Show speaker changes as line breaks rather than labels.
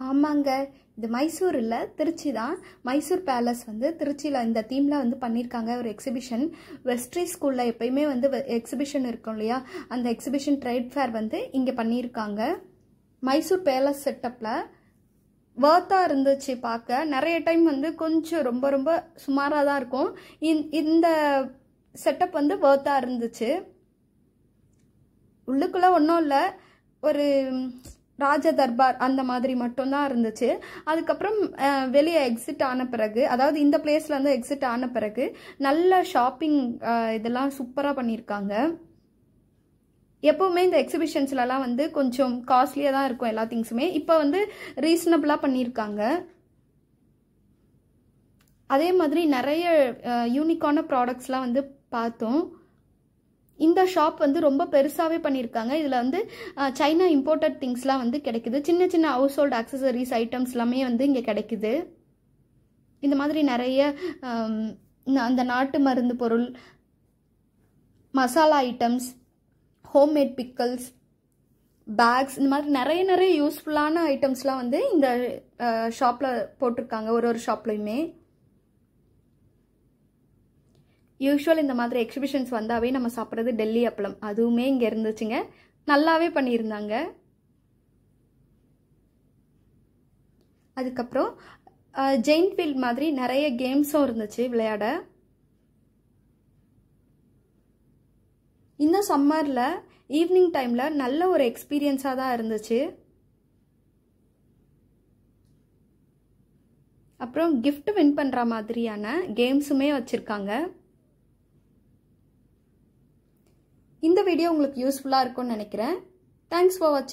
ஆமாங்க, இது மைசூர் இல்லை, திருச்சி தான். மைசூர் பேலஸ் வந்து திருச்சியில் இந்த தீமில் வந்து பண்ணியிருக்காங்க ஒரு எக்ஸிபிஷன். வெஸ்ட்ரி ஸ்கூலில் எப்பயுமே வந்து எக்ஸிபிஷன் இருக்கும் இல்லையா, அந்த எக்ஸிபிஷன் ட்ரேட் ஃபேர் வந்து இங்கே பண்ணியிருக்காங்க. மைசூர் பேலஸ் செட்டப்பில் வர்த்தாக இருந்துச்சு பார்க்க. நிறைய டைம் வந்து கொஞ்சம் ரொம்ப ரொம்ப சுமாராக தான் இருக்கும். இந்த செட்டப் வந்து வர்த்தாக இருந்துச்சு. உள்ளுக்குள்ளே ஒன்றும் இல்லை, ஒரு ராஜ தர்பார் அந்த மாதிரி மட்டும்தான் இருந்துச்சு. அதுக்கப்புறம் வெளியே எக்ஸிட் ஆன பிறகு, அதாவது இந்த பிளேஸில் வந்து எக்ஸிட் ஆன பிறகு நல்ல ஷாப்பிங் இதெல்லாம் சூப்பராக பண்ணியிருக்காங்க. எப்போவுமே இந்த எக்ஸிபிஷன்ஸ்லலாம் வந்து கொஞ்சம் காஸ்ட்லியாக தான் இருக்கும் எல்லா திங்ஸுமே. இப்போ வந்து ரீசனபிளாக பண்ணியிருக்காங்க. அதே மாதிரி நிறைய யூனிக்கான ப்ராடக்ட்ஸ்லாம் வந்து பார்த்தோம். இந்த ஷாப் வந்து ரொம்ப பெருசாகவே பண்ணியிருக்காங்க. இதில் வந்து சைனா இம்போர்ட்டட் திங்ஸ்லாம் வந்து கிடைக்குது. சின்ன சின்ன ஹவுஸ் ஹோல்ட் ஆக்சசரிஸ் ஐட்டம்ஸ் எல்லாமே வந்து இங்கே கிடைக்குது. இந்த மாதிரி நிறைய அந்த நாட்டு மருந்து பொருள், masala items, homemade pickles, packs, இந்த மாதிரி நிறைய யூஸ்ஃபுல்லான ஐட்டம்ஸ்லாம் வந்து இந்த ஷாப்பில் போட்டிருக்காங்க. ஒரு ஷாப்லையுமே யூஸ்வல் இந்த மாதிரி எக்ஸிபிஷன்ஸ் வந்தாவே நம்ம சாப்பிட்றது டெல்லி அப்பளம். அதுவுமே இங்கே இருந்துச்சுங்க, நல்லாவே பண்ணியிருந்தாங்க. அதுக்கப்புறம் ஜெயின்ட் வீல் மாதிரி நிறைய கேம்ஸும் இருந்துச்சு விளையாட. இந்த சம்மரில் ஈவினிங் டைமில் நல்ல ஒரு எக்ஸ்பீரியன்ஸாக தான் இருந்துச்சு. அப்புறம் கிஃப்ட் வின் பண்ணுற மாதிரியான கேம்ஸுமே வச்சுருக்காங்க. இந்த வீடியோ உங்களுக்கு யூஸ்ஃபுல்லாக இருக்கும்னு நினைக்கிறேன். தேங்க்ஸ் ஃபார் வாட்சிங்.